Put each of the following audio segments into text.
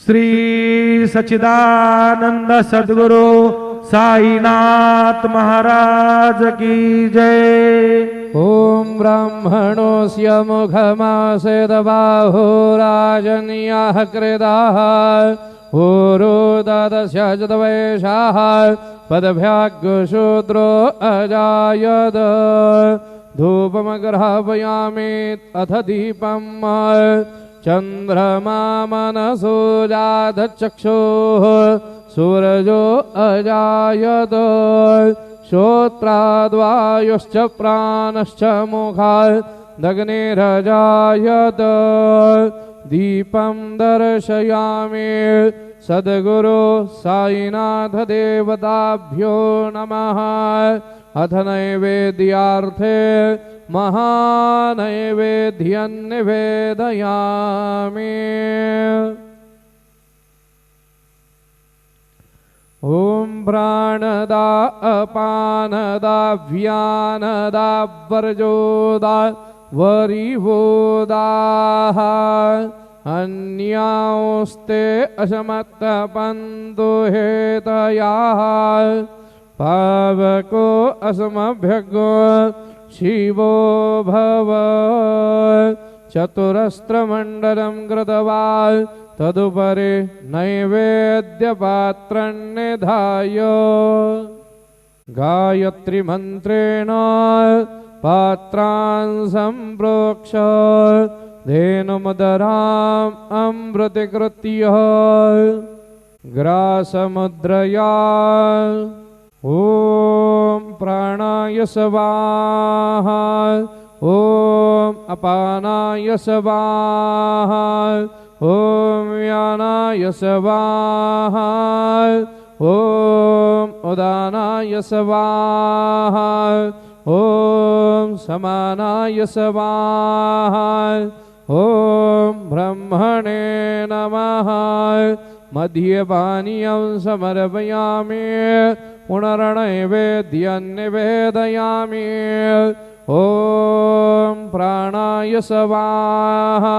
श्री सच्चिदानंद सद्गुरु साईनाथ महाराज की जय। ओम ब्राह्मणोऽस्य मुखमासेद बाहुराजन्याः कृताः ऊरुदस्य च वैशाः पदभ्याग्शूद्रो अजायत। धूपमग्रहापयामि अथ दीपम् चंद्रमा मनसो जातचक्षुः सूरजो अजायत। श्रोत्राद्वायुश्च प्राणश्च मुखात् दग्निरजायत। दीपं दर्शयामि सद्गुरु साईनाथ देवताभ्यो नमः। अथ नैवेद्यार्थे महानैवेद्यं निवेदयामि। ओम प्राणदा अपानदा व्यानदा वर्जोदा वरिवोदाः अन्यास्ते असमत्तपन्तु हेतयाः। पावको असमभ्यगो शिवो भव। चतुरस्त्रमण्डलं कृत्वा तदुपरि नैवेद्यपात्रं निधाय गायत्री मंत्रेण पात्रान् सम्प्रोक्ष धेनुमुदराम् अमृतीकृत्य ग्रासमुद्रया ओम प्राणाय स्वाहा ओम अपानाय स्वाहा ओम व्यानाय स्वाहा ओम उदानाय स्वाहा ओम समानाय स्वाहा ओम ब्रह्मणे नमः। मध्यपानीयं समर्पयामि पुनर्नैवेद्यं निवेदयामि। ओम प्राणाय स्वाहा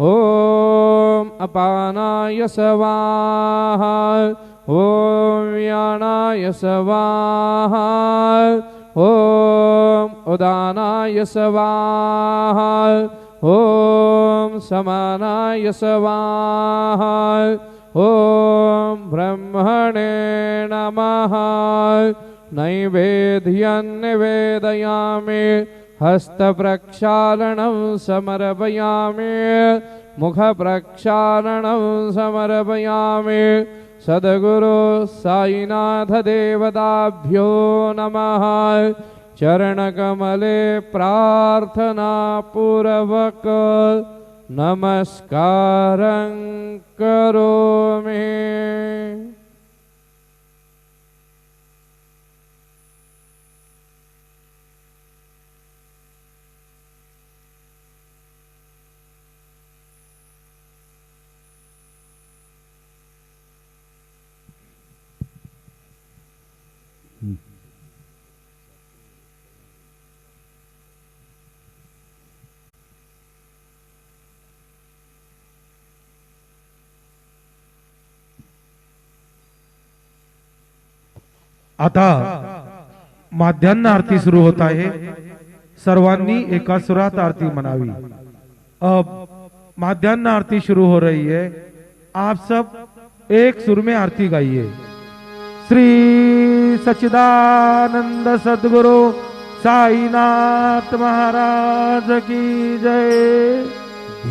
ओम अपानाय स्वाहा ओम व्यानाय स्वाहा ओम उदानाय स्वाहा ओम समानाय स्वाहा ओम ब्रह्मणे नमः। नैवेद्यं निवेदयामि हस्तप्रक्षालनं समर्पयामि मुखप्रक्षालनं समर्पयामि। सद्गुरु साईनाथ देवताभ्यो नमः। चरणकमले प्रार्थना पूर्वक नमस्कारं करोमि। आता माध्यान्ह आरती सुरू होत आहे। सर्वांनी एका सुरात आरती मनावी। अब माध्यान्ह आरती शुरू हो रही है। आप सब एक सुर में आरती गाइए। श्री सच्चिदानंद सद्गुरु साईनाथ महाराज की जय।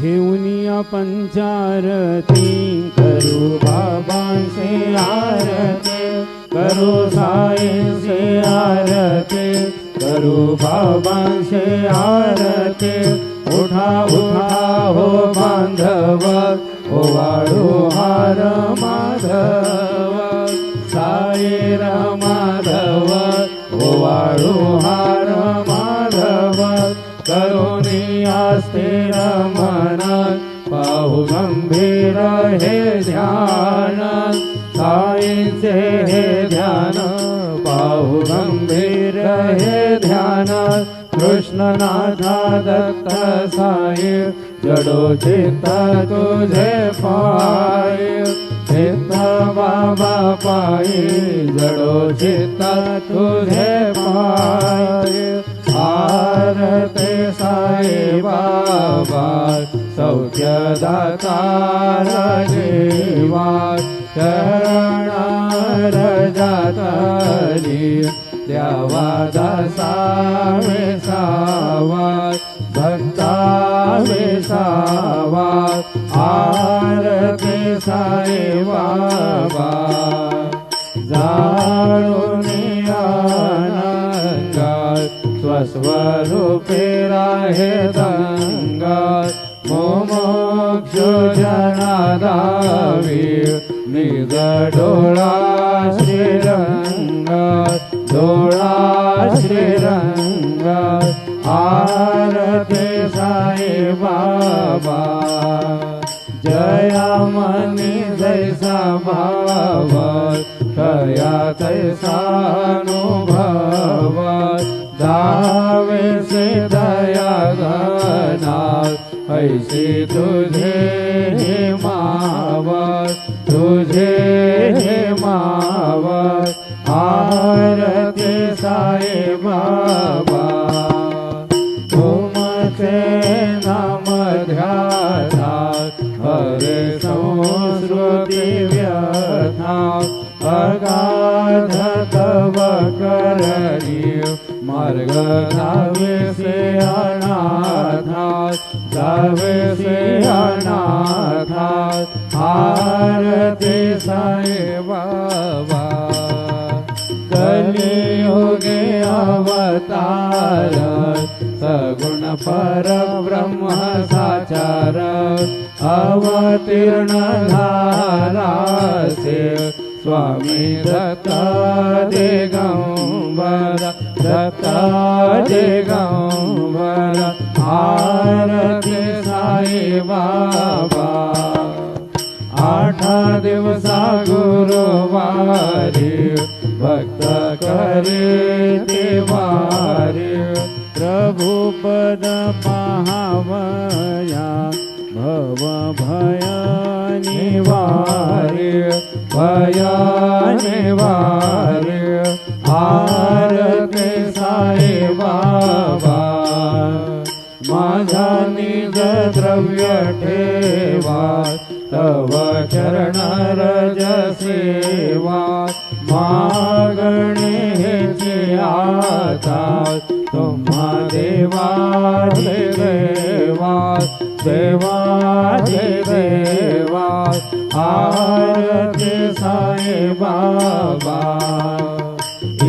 घेऊनिया पंचारती करू बाबांचे आरती करू साईंचे आरती करू बाबांचे आरती। उठा उठा हो बांधव ओवाळू हार माधव साईर माधव ओवाळू हार माधव। करुणी अस्थिर मन पाहू गंभीर हे ध्यान साईंचे हे ध्यान पाहू गंभीर हे ध्यान। कृष्णनाथा दत्त साई जडो चित्त तुझे पाय नाही जडो चित्त तुझे पाय आरती साई बाबा सौख्य दातार देवा शरण जातली द्यावा दासा वेसावा भक्ता वेसावा आरती साई बाबा जाळून स्वस्वरूपे राहे दंगा मोमोक्ष जनादावी निज डोळा श्रीरंग डोळा श्रीरंग आरती साई बाबा जया मनी जैसा भाव कया तैसा अनुभव दावे से दया घना ऐसी तुझे हे मावत तुझे हे मावत आरती साई बाबा तुमचे नाम ध्याना हरे संस्कृती व्यथा अगाध तव करणी मार्ग जावे से अनाथा जावे से अनाथा आरती साई बाबा कलियुगे अवतार सगुण पर ब्रह्म साचार अवतीर्ण धारासे स्वामी दत्ता दिगंबर दत्ता दिगंबर आरती साई बाबा आठा दिवसा गुरुवारी भक्त करे देवारी प्रभु पद पाहावया भव भय निवारे भय निवारे आरती साई बाबा माझा निज द्रव्य ठेवा तव चरण रज सेवा मागणे हेची आता तुम्हा देवा देवा देवा देवा आरती साई बाबा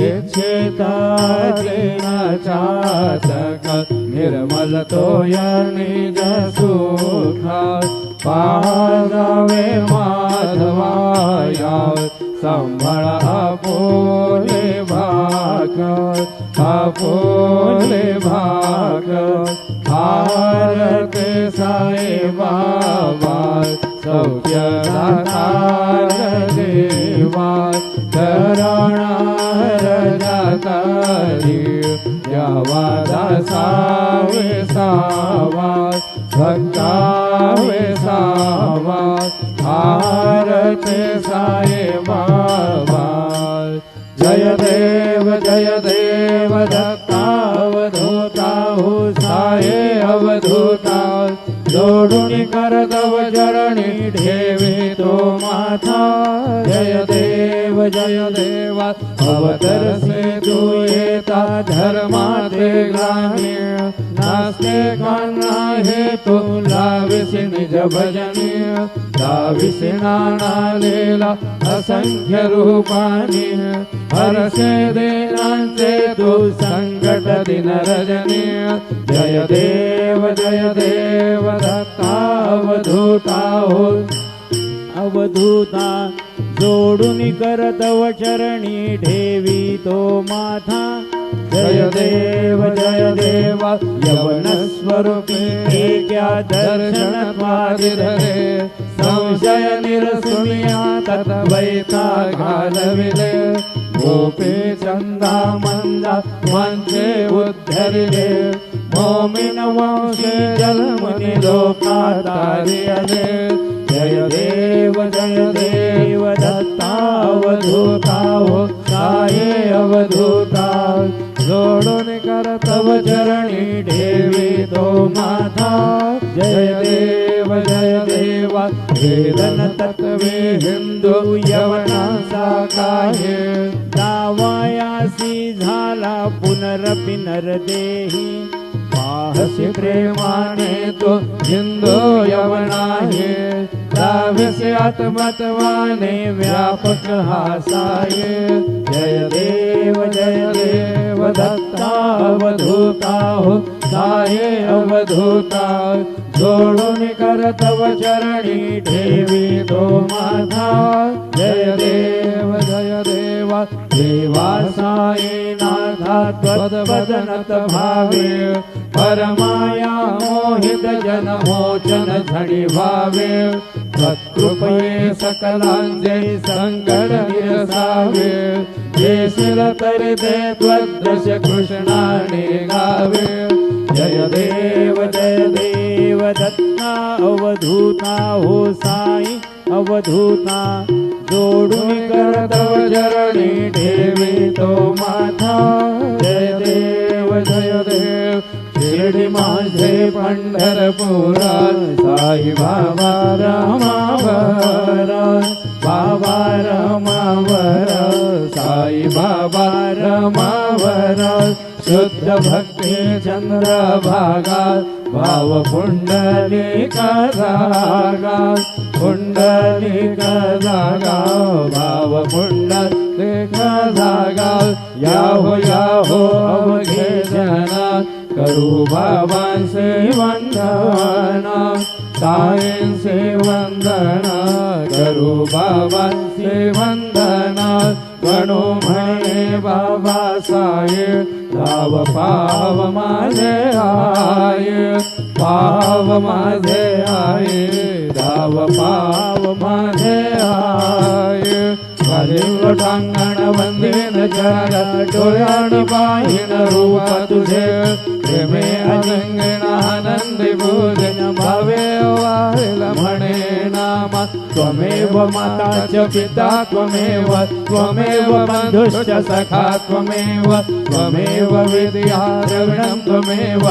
इच्छिता चातक निर्मल तोय निज सुख पाजावे माधवाया संभळ आपोले भाग आपोले भाग आरती साई बाबा सौख्य दातार देवा शरणार जातली द्यावा दासा वेसावा भक्ता वेसावा आरती साई बाबा जय देव दत्तावधूता हो साये अवधूता जोडून करतव चरणी ठेवे तो माथा जय देवा अवतरसे तू येता धर्माते ग्रामीण नास्ते कान्हा हे तुला विसी निज भजनीय दाविसी नानालेला असंख्य रूपानी हरसे देनांचे तू संकट दिन रजनीय जय देव दत्तावधूता हो अवधूता जोडून करतव चरणी ठेवी तो माथा जय देवा यवन स्वरूपे क्या दर्शन धरे संशय निरसुनिया तत्वैता घालविले गोपे चंदा मंदा मंचे उद्धरिले मोमिन वंशे जलमुनि लोका तारियले जय देव दत्तावधूता अवधूता हो साये अवधूता जोडून कर तव चरणी ठेवी तो माथा जय देव वेदन तत्वे हिंदू यवनाचा काहे जावयासी झाला पुनरपि नरदेही पाहसी प्रेमाने तो हिंदू यवनाहे दाव्यसे आत्मत्वाने व्यापक हासाये जय देव दत्ता अवधूता हो साये अवधूता जोडून कर तव चरणी ठेवी तो माथा जय देव देवा साये नाथा त्वद्वदनत भावे परमाया मोहित जन मोचन झडी भावे त्वत्कृपये सकलांचे संकट निरसावे जे शिर तर दे त्वद्दश कृष्णाने गावे जय देव दत्ता अवधूता हो साई अवधूता जोडून कर तव चरणी ठेवी तो माथा जय देव शिर्डी माझे पंढरपुरा साई बाबा रमावर बाबा रमावर साई बाबा रमावर शुद्ध भक्ती चंद्र भागा भाव पुंडलिका जागा पुंडलिका जागा भाव पुंडलिका जागा याहो अवघे जना करू बाबांचे वंदना साईंचे वंदना करू बाबांचे वंदना गणू म्हणे बाबा साये धाव पाव माझे आये पाव माझे आये धाव पाव माझे आये लोटांगण वंदीन जग डोळ्यान पाहिन रूप तुझे प्रेमे अनंगण आनंदी भोजन भावे वाहिल म्हणे नामा त्वमेव माता च पिता त्वमेव बंधुश्च सखा त्वमेव विद्या द्रविणं त्वमेव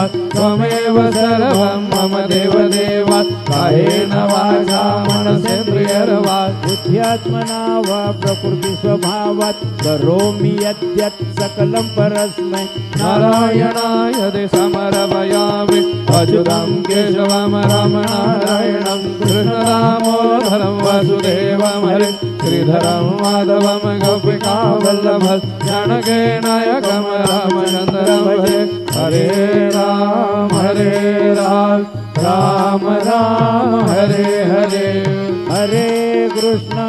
सर्वं मम देव कायेन वाचा मनसेन्द्रियर्वा बुद्ध्यात्मना वा प्रकृति स्वभावात् करोमि यद्यत् सकलं परस्मै नारायणाय समर्पयामि अच्युतं केशवं रामनारायणं कृष्णदामोदरं वसुदेवं हरिं श्रीधरं माधवं गोपिकावल्लभं जानकीनायकं रामचन्द्रं भजे हरे राम राम राम हरे हरे हरे कृष्ण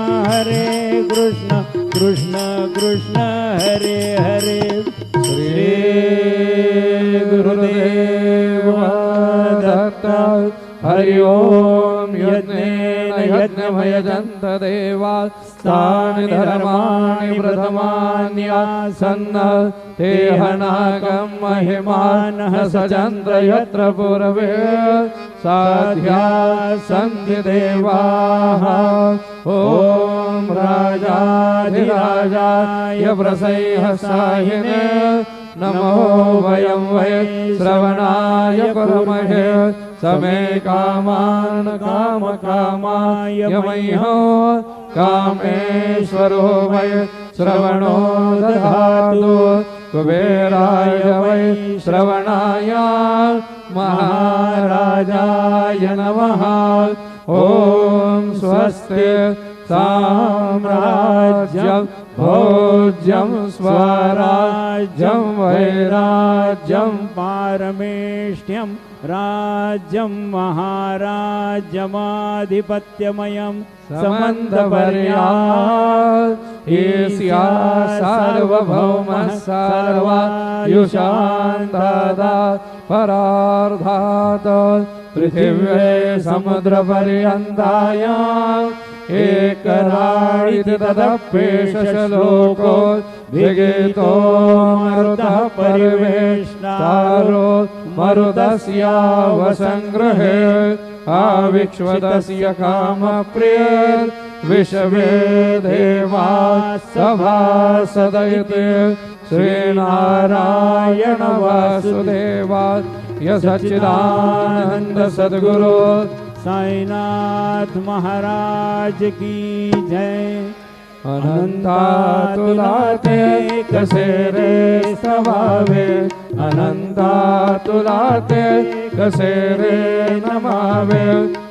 कृष्ण कृष्ण हरे हरे श्री गुरुदेव दत्त हरि ओम यज्ञेन यज्ञमयजन्त देवा तानि धर्माणि प्रथमान्यासन्न ते हनागं महिमानः सचन्द्र यत्र पूर्वे साध्या सन्ति देवाः ॐ राजाधिराजाय प्रसह्यसाहिने नमो वयं वै श्रवणाय कुर्महे समे कामान् कामकामाय मह्यो कामेश्वरो वै श्रवणो दधातु कुबेराय वै श्रवणाय महाराजाय नमः ॐ स्वस्ति साम्राज्यं भोज्यं स्वराज्यं वैराज्यं पारमेष्ठ्यं राज्यं महाराज्यमाधिपत्यमयं समन्तपर्यात् ईस्या सार्वभौमः सर्वायुषान्तदात् परार्धात् पृथिव्ये समुद्रपर्यन्तायाम् एकराळिति तदप्येषलोको विगीतो मरुतः परिवेष्टारो मरुतस्यावसङ्ग्रहे आविक्ष्वतस्य कामप्रियेर् विश्वे देवा सभासदयते श्रीनारायण वासुदेवाय सच्चिदानंद सद्गुरु साईनाथ महाराज की जय। अनंता तुला ते कसे रे स्तवावे, अनंता तुला ते कसे रे नमावे,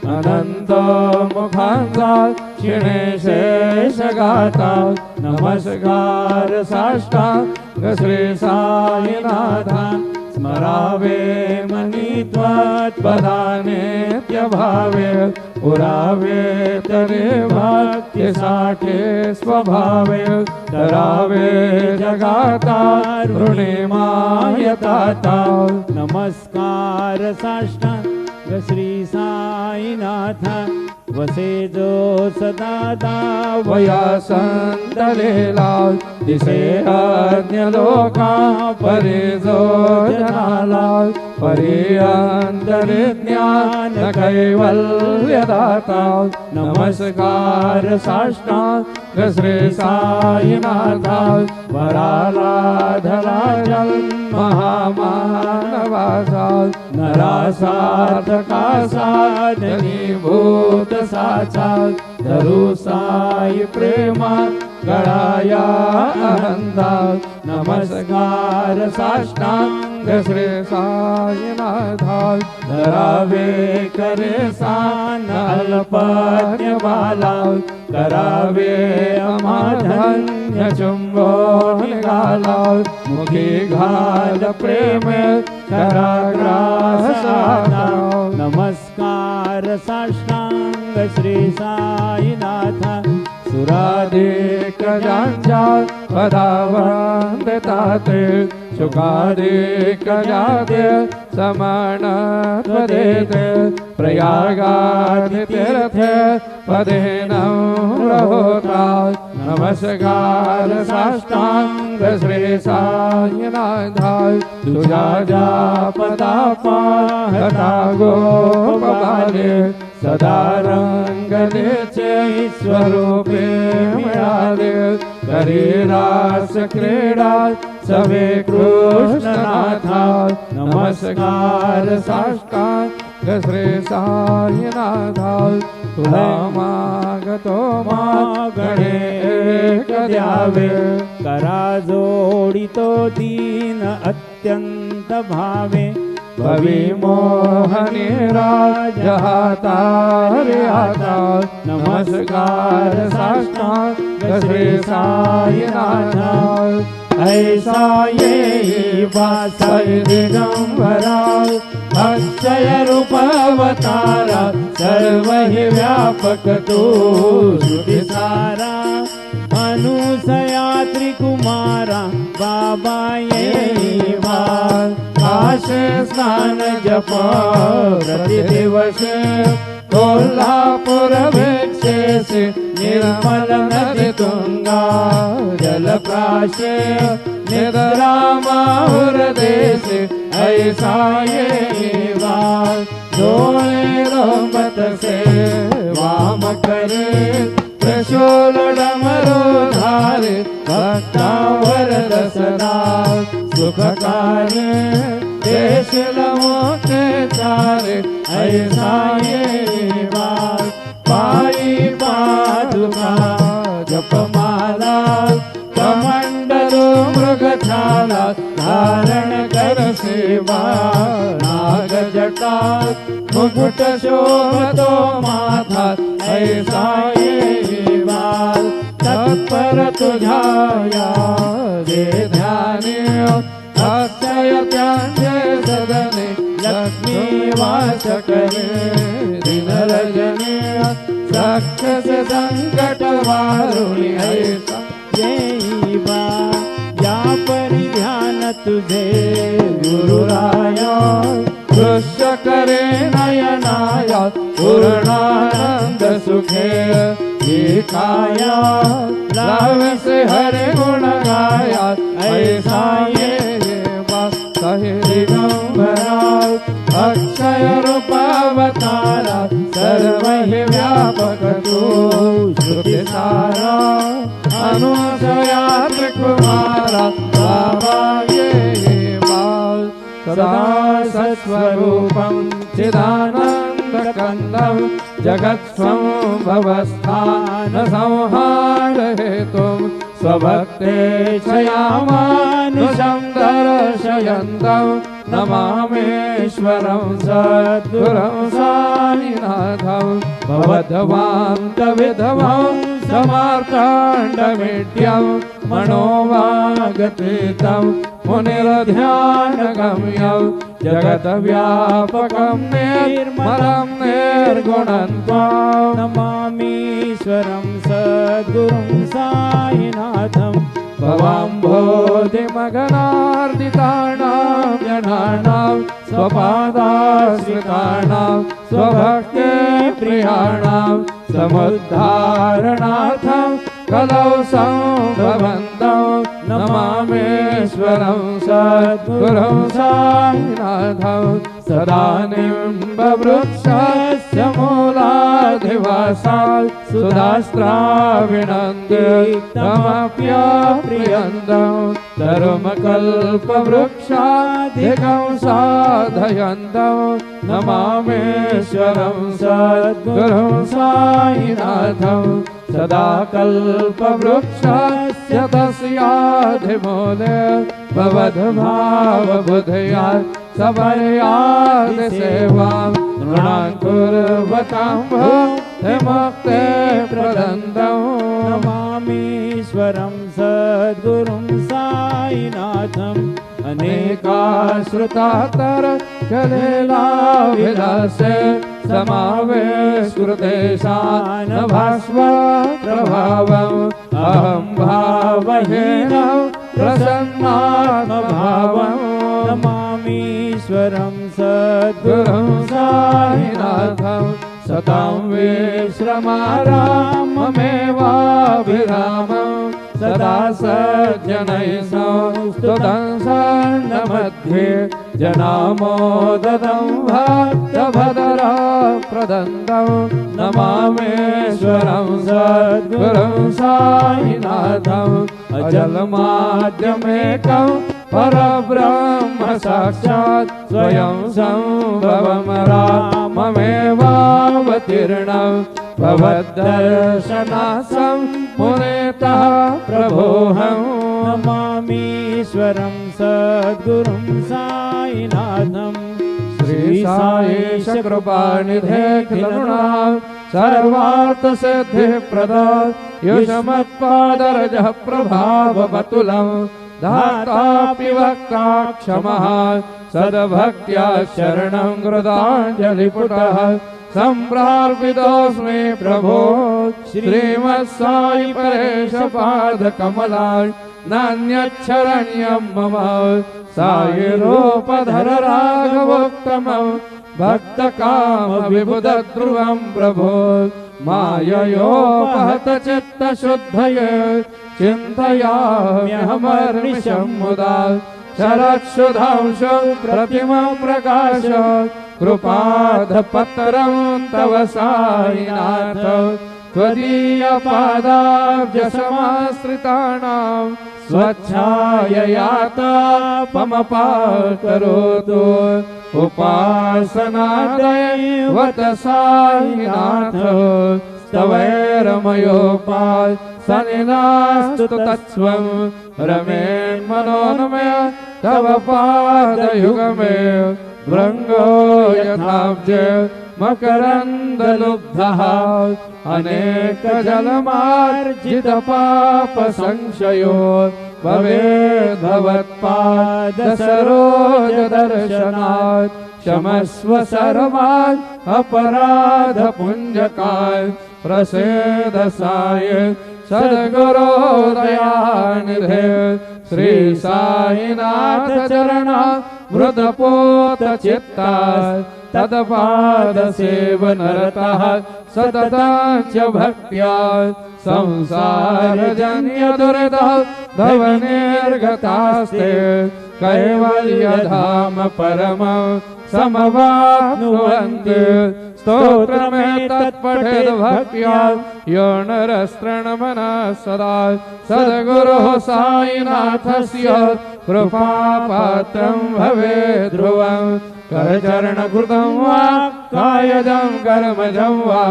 अनंत मुखांचा क्षिणे शेष गाता नमस्कार साष्टांग श्री साईनाथा। स्मरावे मनी त्वत्पदानेत्य भावे, पुरावे तरे भक्ति साठे स्वभावे, तरावे जगाता ऋणिमायताता। नमस्कार साष्टांग श्री साईनाथ। वसे जो सदा वया संतलेला दिसे अन्य लोका परे जो जनाला, परे अंतरे ज्ञान कैवल्य दाता। नमस्कार साष्टांग श्री साईनाथा। वरालाधला जन्म महामानवाचा, नरासार्थका साधनी भूत साचा। धरू साई प्रेमा गळाया अहंता, नमस्कार साष्टांग श्री साईनाथा। धरावे करे सान अल्पज्ञ बाला, करावे अमाधन्य चुंबन गाला। मुखी घाल प्रेम कराग्रासाना। नमस्कार साष्टांग श्री साईनाथ। सुराधिक ज्यांच्या पदावंदिताते, सुखाधिक जाते समानत्व देते। प्रयागादि तीर्थ पदे नम्र होता, नमस्कार साष्टांग श्री साईनाथा। तुझ्या ज्या पदा पाहता गोपबाले, सदा रंगनेचे स्वरूपे मिळाले। करी रास क्रीडा सवे कृष्णनाथा, नमस्कार साष्टांग श्री साईनाथा। तुला मागतो मागणे एक द्यावे, करा जोडितो दीन अत्यंत भावे। भवी मोहनी राजहाता रे आता, नमस्कार साष्टांग श्री साईनाथा। ऐसा येई वासाई दिगंबरा, अक्षय रूप अवतारा। सर्व ही व्यापक तू श्रुती सारा, अनुसया त्रिकुमारा। बाबा येई वार काशे स्नान जप प्रतिदिवस। कोल्हापुर भिक्षेसे निर्मल नदी तुंगा, जलप्राशे निद्रा माहुर देशे। ऐसा ये वार डोळे रोमत से वाम करे, त्रिशूल डमरू धारे। भक्तावर दसरा सुखकारे, देश लमोते चारे। ऐसा ये वार पायी पादुका जपमाला, कमंडलो मृगछाला। धारण कर सेवा नाग जटा, मुकुट शोभतो माथा। ऐसा ये वार तत्पर तुझाया दे ध्याने। अक्षय त्यांचे सदने लक्ष्मी वास करे, दिन रजनी राक्षस संकट वारुणी। ऐसा येई बा या परी ध्यान तुझे गुरुराया। दृश्य करे नयनाया, पूर्णानंद सुखे एकाया। लावसे हरे गुण गाया, ऐसा ये वासाई दिगंबरा। अक्षय रूपावतारा, सर्व ही व्यापक तू श्रुतिसारा अनुसया त्रिकुमारा बाबा ये बाल सदा सत्स्वरूपं चिदानन्दकन्दं जगत्स्वं भवस्थान संहारहेतुं स्वभक्ते क्षयामानुषं दर्शयन्तं नमामीश्वरं सद्गुरुं साईनाथं भवद्वान्तविधवं समार्ताण्डमीड्यं मनोवागतीतं मुनिरध्यानगम्यं जगद्व्यापकं निर्मलं निर्गुणं त्वां नमामीश्वरं सद्गुरुं साईनाथं भवाम्भोधिमगनार्दितानां जनानां स्वपादाश्रितानां स्वभक्ते प्रियाणां समुद्धारणार्थं कलौ सम्भवन्तं नमामीश्वरं सद्गुरुं साईनाथं सदा निम्बवृक्षस्य मूलाधिवासात् सुधास्त्राविणन्दितमप्यप्रियन्तं धर्मकल्पवृक्षाधिकं साधयन्तं नमामीश्वरं सद्गुरुं साईनाथं सदा कल्पवृक्षस्य तस्याधिमूले भवद्भावबुधया सपर्यादिसेवां नृणां कुर्वतां भक्तिमुक्ते प्रदन्तं नमामीश्वरं सद्गुरुं साईनाथम् अनेकाश्रुतातर कलेलाविलासे समावेशकृतेशान भास्व प्रभावम् अहं भावहीनं प्रसन्नात्मभावम् नमामीश्वरं सद्गुरुं गुरुं साईनाथं सतां विश्रमाराममेवाभिरामं सदा सज्जनैः संस्तुतं सन्नमध्ये जनामोदतं भक्तभदरा प्रदन्तं नमामीश्वरं सद्गुरुं साईनाथम् अजलमाद्यमेकं परब्रह्म साक्षात् स्वयं सम्भवं राममेवावतीर्णं भवद्दर्शनासं मुनेतः प्रभोऽहम् नमामीश्वरं सद्गुरुं साईनाथम् श्री साईश कृपानिधे खिलनृणां सर्वार्थसिद्धिप्रदा युष्मत्पादरजः प्रभावमतुलं धातापि वक्ता क्षमः सद्भक्त्या शरणं कृताञ्जलिपुटः सम्प्रार्पितोऽस्मि प्रभो श्रीमत्साई परेश पादकमलात् नान्यच्छरण्यं मम साईरूपधर राघवोत्तमं भक्तकाम विबुधध्रुवं प्रभो माययोपहत चित्तशुद्धये चिन्तयाम्यहमर्निशं मुदा शरत्सुधांशु प्रतिमं प्रकाश कृपाधपत्रं तव साईनाथ त्वदीयपादाब्जसमाश्रितानां स्वच्छाययातापमपाकरोतु उपासनादैवत साईनाथ स्तवैरमयोपात् सनिनास्तु तत्स्वं रमेन्मनोन्मय तव पादयुगमे भृङ्गो यथाब्ज मकरन्दलुब्धः अनेकजलमार्जितपापसंशयो भवेद्भवत्पादसरोजदर्शनात् क्षमस्व सर्वान् अपराधपुञ्जकान् प्रसीद साई सद्गुरो दयानिधे श्री साईनाथ चरणा मृदपोत चित्ता तत्पादसेवनरतः सततं च भक्त्या संसारजन्यदुरितः तव निर्गतास्ते कैवल्यधाम परम समवाप्नुवन्ति स्तोत्रमे तत्पठेद् भक्त्या यो नरस्तृणमनः सदा सद्गुरोः साईनाथस्य कृपापात्रं भवेत् ध्रुवम् करचरणकृतं वा कायजं कर्मजं वा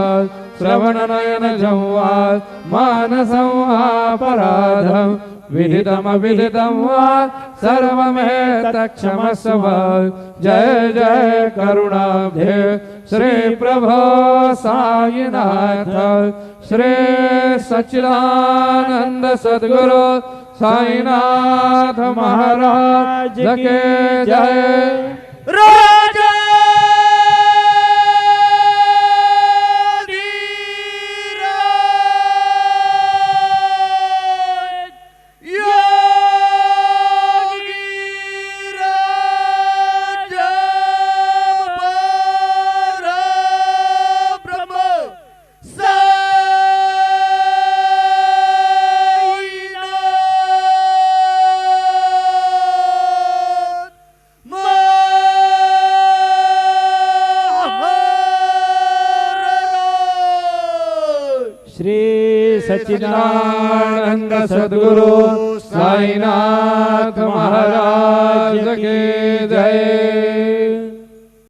श्रवणनयनजं वा मानसं वापराधं विदितमविदितं वा सर्वमेतत्क्षमस्व जय जय करुणाब्धे श्री प्रभो साईनाथ श्री सच्चिदानंद सद्गुरु साईनाथ महाराज के जय। राजा श्री सच्चिदानंद सद्गुरु साईनाथ महाराज के जय।